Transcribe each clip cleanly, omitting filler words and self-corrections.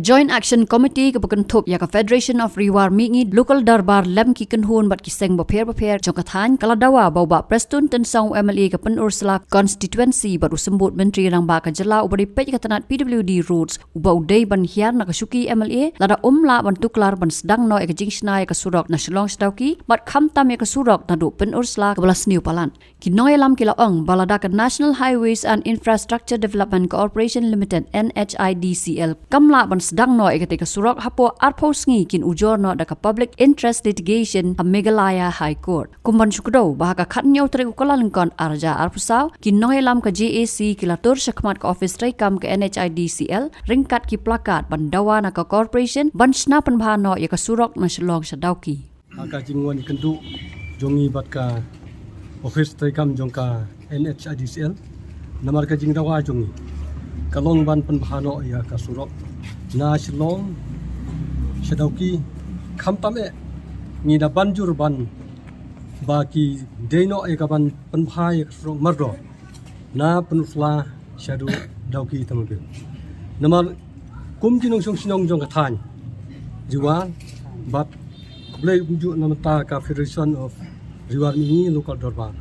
Joint Action Committee ke bukan top ya ke Federation of Riwar Mingi local darbar lem ki kenhun bat kiseng baper jongkathan kala dawa bawa Preston tensang MLA ke pen Ursula constituency baru sembut menteri rang ba ke jela ubari pej ke tanat PWD roads ubau day ban hiar na ke syuki MLA lada umla ban tuklar ban sedang no ke jingsna ke surok na shlong stauki bat khamtam ke surok na du pen Ursula ke belas new palan ki noy lam kila ong balada ke National Highways and Infrastructure Development Corporation Limited NHIDCL kamla ban sedang no ketika surok hapo arpos ngi kin ujor no da ka public interest litigation a Meghalaya High Court kumban syukdo bahaka khatnyau tre ukala lengkon arja arpusau kin noy lam ka JAC kilatur syakmat ka office rekam ke NHIDCL ringkat ki plakat ban dawa na ka corporation ban sna panbhano ya ka surok na shlong sadauki aka jingwan kendu jongi bat ka office rekam jongka NHIDCL namar ka jing dawa jongi kalong ban panbhano ya ka surok na shlong sadauki khamtame ni da banjur ban baki deno e ka ban panbhai surok mardo na penusla shadu dauki tamabil namar kum jinong song sinong jong kathan jiwa bat blai buju namata ka Federation of Riwar Mingi local darbar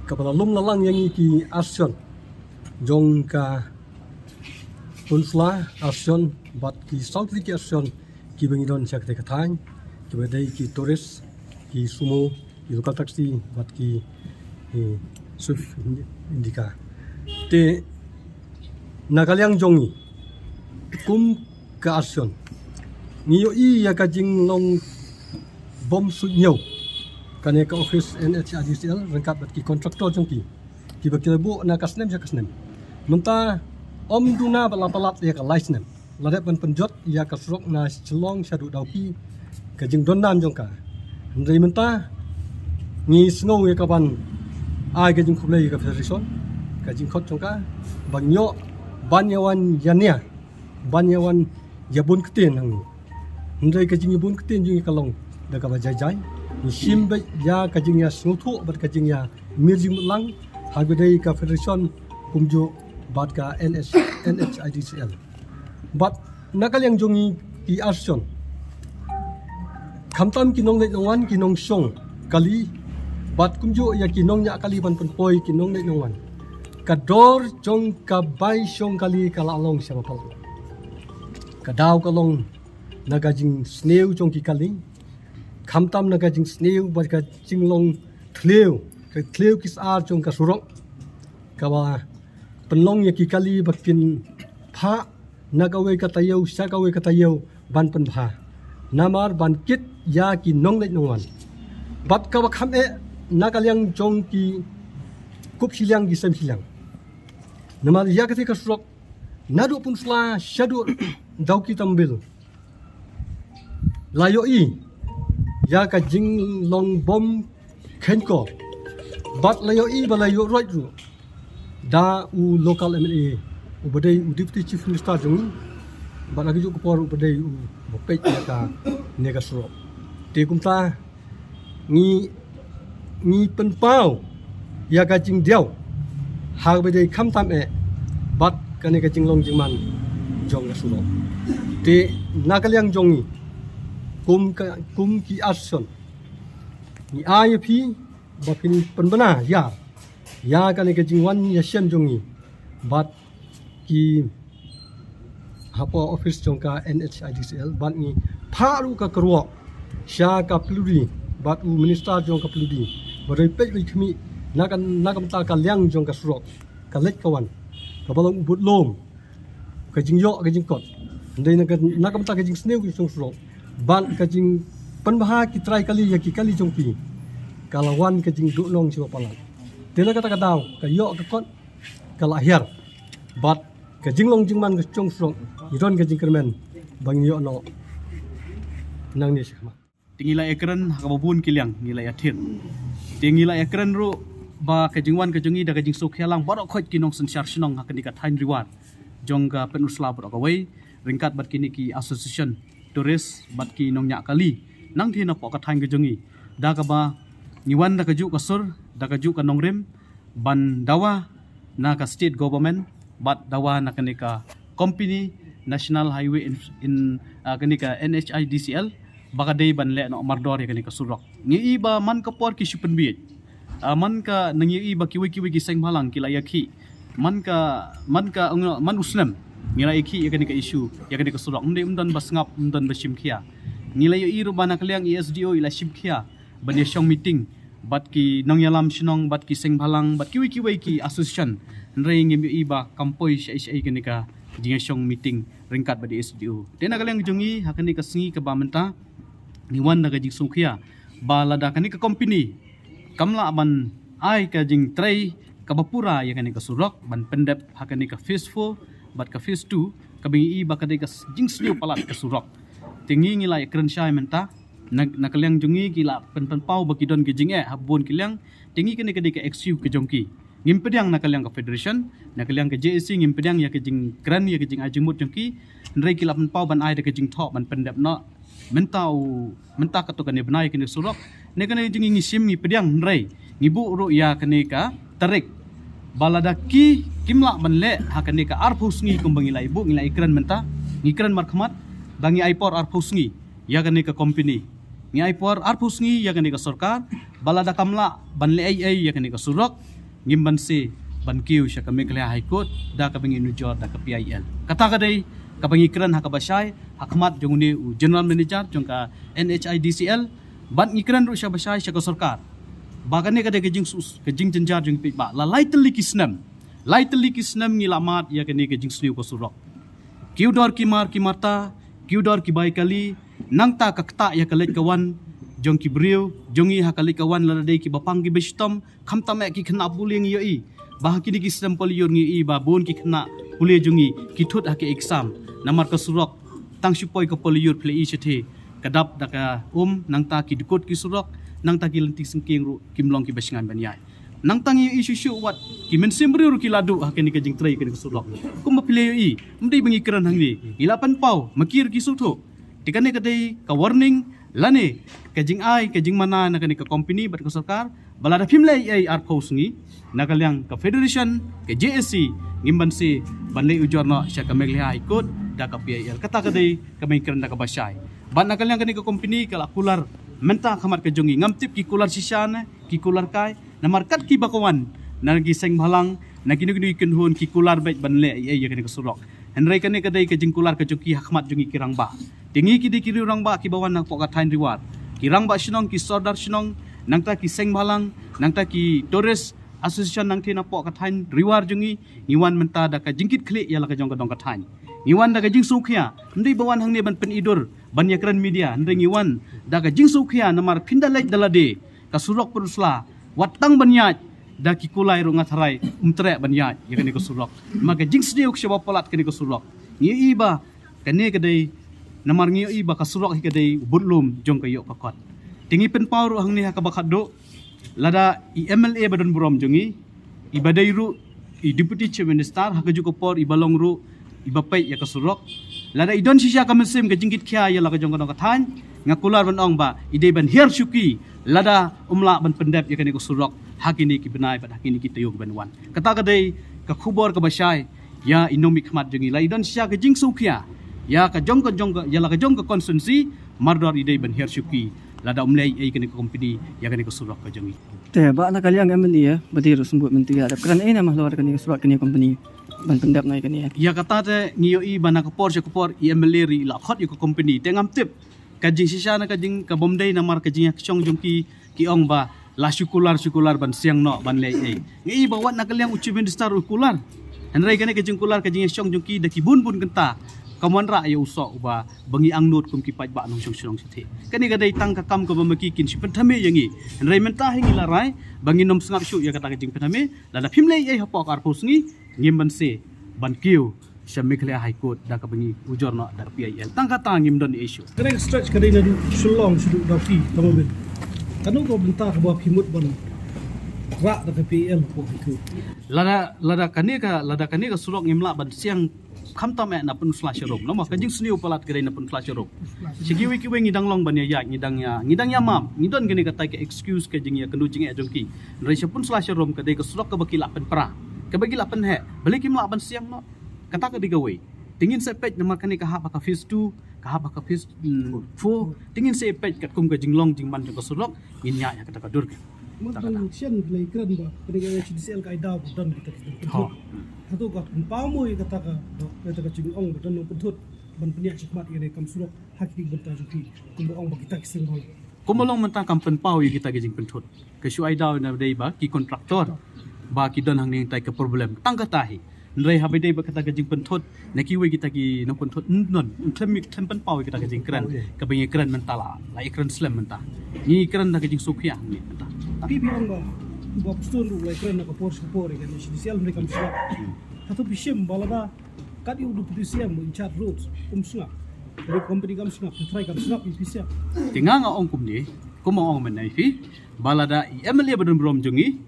kapala lum lalang yang ki action jong ka penusla action bat ki South Lake action ki bengidon sak te kathan ki badai ki tourist ki sumo ki local taxi bat ki swift indika te nagalyang jongi kum ka action niyo ya ka jing long bom su nyo kane ka office NHIDCL rangkap bat ki kontraktor jongki ki bakil bu na kasnem ja kasnem menta om duna balapalat ya ka license ladat ban penjot ya ka surok na chelong shadu dauki ka jing donnam jongka ndai menta ni snow ya ka ban ai ka jing khublai ka federation ka jing khot jongka bangyo banyawan yania banyawan yabun keten hang ndai ka jing yabun keten jing kalong da ka bajai ni simbe ya ka jing ya snuthu bat ka jing ya mirjing lang hagudai ka federation kumjo bat ka NHIDCL bat nakal yang jongi ki action khamtam kinong le nongwan kinong song kali bat kumjo ya kinong nya kali ban poi kinong le nongwan kador jong ka bai song kali kala along siapa pal kadaw kalong nagajing sneu jong ki kali khamtam nagajing sneu bat ka jinglong thleu kis ar jong ka surok kawa penlong ya ki kali bakin pha nagawe katayau sagawe katayau ban penbha namar ban kit ya ki nong le nongwan bat ka bakham e nagalyang jong ki kup silang ki sem silang namar ya ketika surok nadu pun sla shadu dauki tambil layo i ya ka jing long bom khenko bat layo i balayo right ru da u local MLA ubadai u deputy chief minister jong bat lagi juk por ubadai u bopej ka nega surok te kumta ni penpau ya ka jing diau ha badai khamtam e bat kane ka jing long jingman jong ka surok te nagalyang jongi kum ki action ni IP bakin penbana ya kane ka jing wan ya shem jongi bat ki hapo office jongka NHIDCL bat ni pharu ka kruo sha ka pludi bat u minister jongka pludi badai pej wi khmi nakam ta ka lyang jongka surok ka lek kawan ka balong ubut lom ka jing yo ka jing kot ndai nakam ta ka jing sneu jong surok ban ka jing panbha ki trai kali ya ki kali jongki kalawan ka jing du nong siwa palan tena kata daw ka yo ka kot ka lahir bat ka jinglong jingman ka chong surok iron ka jing kermen bang yo no nang ni sikma tingila ekran hakabun kilyang nilai athir tingila ekran ru ba ka jingwan ka jongi da ka jing sokhelang borok khoj kinong sensyar sinong hakani ka thain riwar jongga penusla borok awai ringkat bat kini ki association tourist bat ki nong nya kali nang thina po ka thain ka jongi da ka ba niwan da ka ju ka sur da ka ju ka nongrem ban dawa na ka state government bat dawa na kanika company National Highway in kani ka NHIDCL baka day ban le no mardor ya kani ka surok ngi iba man ka por ki supen bi man ka nang iba ki wiki seng balang ki layaki man ka man uslam ngira iki ya kani ka issue ya kani ka surok ndai undan basngap undan basim khia ngila yo iru bana kaliang ESDO ila simkhia ban ya shong meeting bat ki nong yalam shinong bat ki seng balang bat ki wiki association ndai ngim iba kampoi sai kani ka jinga shong meeting ringkat ba di SDO tena kaliang jungi hakani ka singi ka bamenta niwan naga jing sungkhia ba lada kani ka company kamla ban ai ka jing trai ka bapura ya kani ka surok ban pendep hakani ka phase 4 bat ka phase 2 ka bingi ba kani ka jing sliu palat ka surok tingi ngila ya kren syai menta na kaliang jungi gila pen pau baki don ke jing habon kiliang tingi kani ka XU ke jongki ngimpediang na kaliang ka federation na kaliang ka JSC ngimpediang ya ke jing kran ya ke jing ajimut jongki ndrei kila pen pau ban ai de ke jing thok ban pendep no menta ka to kani banai kani surok ne kani jing ngisim ngi pediang ndrei ngibu ru ya kani ka tarik balada ki kimla banle hakani ka arphus ngi kumbangi lai bu ngi lai kran menta ngi kran markhamat bangi aipor arphus ngi ya kani ka company ngi aipor arphus ngi ya kani ka sarkar balada kamla banle ai ya kani ka surok ngimban se ban kiu sya kami kala high court da ka bangi nujor da ka PIL kata ka dai ka bangi kran ha ka basai hakmat jongni general manager jongka NHIDCL ban ngikran ru sya basai sya ka sarkar bagane ka de kejing jenjar jong pi ba la lightly kisnam ngi lamat ya kani kejing sniu ko surok kiu dor ki marta kiu dor ki bai kali nangta ka kta ya kalet kawan jong ki briu jongi ha kali kawan la dei ki bapang ki bestom khamta me ki khna buling yoi bah ki ki sistem poliyor ngi i ba bon ki khna pule jongi ki thut ha ke exam namar ka surok tang supoi ka poliyor ple i chethe kadap daka nangta ki dikot ki surok nangta ki lentik sengking ru kimlong ki basingan banyai nangtang i isu wat ki mensimbri ru ki ladu ha ke ni ka jing trai ke ni surok kum pile yoi mdei bangi kran hangni ilapan pau makir ki sutho tikane ka dei ka warning lane kajing ai kajing mana na kani ka company bat ka sarkar balada phimle ai ar phos ngi nakalyang ka federation ke JSC ngimban si banlei ujorno sya ka megli high court da ka PIL kata ka dei ka mai kran da ka basai ban nakalyang kani ka company kala kular menta khamar ka jongi ngamtip ki kular sisana ki kular kai na markat ki bakawan nagi seng bhalang na kinu ikin hun ki kular baik banle ai ya kani ka surok henrai kani ka dei ka jing kular ka joki hakmat jongi kirang ba tingi ki dikiri rang ba ki bawan nak poka tain riwat kirang ba sinong ki sordar sinong nangta ki seng balang nangta ki tourist association nang tina poka tain riwar jungi niwan menta da ka jingkit klik ya la ka jong ka dong ka tain niwan da ka jing sukhia ndai bawan hang ne ban pen idur ban yakran media ndai niwan da ka jing sukhia namar pindalai dalade ka surok perusla watang banyat da ki kulai ru ngatharai umtre banyat ya kani ka surok maka jing sdiuk syaba palat kani ka surok ni iba kani ka dei namar ngiyo iba ka surok hikadei budlum jong kayo kakot tingi pen pauru hang ni hakabakat do lada MLA badon burom jongi ibadai ru i deputy chief minister hakaju ko por ibalong ru ibapai ya ka surok lada idon sisya ka mesim ka jingkit khia ya la ka jong ka than ngakular ban ong ba ide ban her syuki lada umla ban pendep ya kani ko surok hakini ki benai bat hakini ki tayog ban wan kata kadai ka khubor ka basai ya inomik khmat jongi la idon sisya ka jing sukhia ya ka jong ya la ka jong ka konsensi mardor idei ban her syuki lada umlei ai kani company ya kani ko surok ka jongi te ba na kaliang MLA badiru sembut mentiga ada kran ina mah lor kani surat kani company ban pendap nai kani ya kata te ngiyo i bana ka por i MLA ri la khot yo company tengam tip kajing sisa na kajing ka bomdai namar kajing ya chong jongki ki ong ba la syukular ban siang no ban lei ai ngi ba wat na kaliang uchi minister kular henrai kani kajing kular kajing chong jongki da ki bun kenta kamuan ra ya usok ba bangi angnut kum ki paj ba nong song sithe kani gadai tang ka kam ka bamaki kin si penthame yangi henrai menta hingi larai bangi nom sngap syu ya kata kajing penthame lada phimle ai hapok ar posngi ngimban se ban kiu Syamiklia High Court da ka bangi ujorno da PIL tang kata ngimdon issue Kena stretch kadai na du sulong sudut dapi tamobil. Kanu ko benta ka ba pimut ban. Ra da ka PL ko itu. lada kani ka surok ngimla ban siang khamta me na pun flash room no ma kajing sniu palat kadai na pun flash room sigi wiki wengi dang long ban ya ngidang ya mam ngidon gani ka tai ka excuse ka jing ya kendu jing ya jongki rai pun flash room kadai ka surok ka baki lapen pra ka bagi lapen he balik kimla ban siang no kata ka digawe tingin sa pet na makani kahap ka phase 2 kahap ka phase 4 tingin sa pet kat kum ka jinglong jingman jong kasurok inya ya kata kadur ke Matang siyan play kran ba penega HDCL kay daw dan kita ha Hato ka pamoy kata ka kata ka chingong dan no putut ban penya chikmat ire kam surok hakik benta juki kumong ba kita kising hol kumulong mentang kampen pau kita gajing pentut ke syuai daw na dai ba ki kontraktor ba ki don hang ning tai ke problem tangka tahi nrai habai dai ba kata gajing pentut na ki we kita ki no pentut non themik thempen pau kita gajing kran ka bingi kran mentala la ikran slam menta ni kran na gajing sukhiya ni menta pipi ang ba ba pustun ru lai kran ka por sapore kan HDCL mereka surok hato bishim balada kadi udu putisiam in chat roads sunga dari company kam sunga try kam sunga pipisia tinga nga ong kumni kumong men nai fi balada i emele badun brom jongi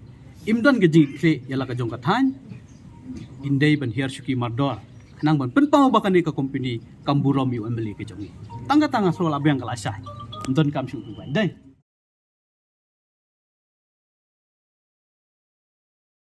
imdan gajing kle yala ka jong kathan indai ban hier shuki mardor nang ban penpau bakani ka company kamburom yu emele ke jongi tangga tangga soal abyang kalasah don kam shu dai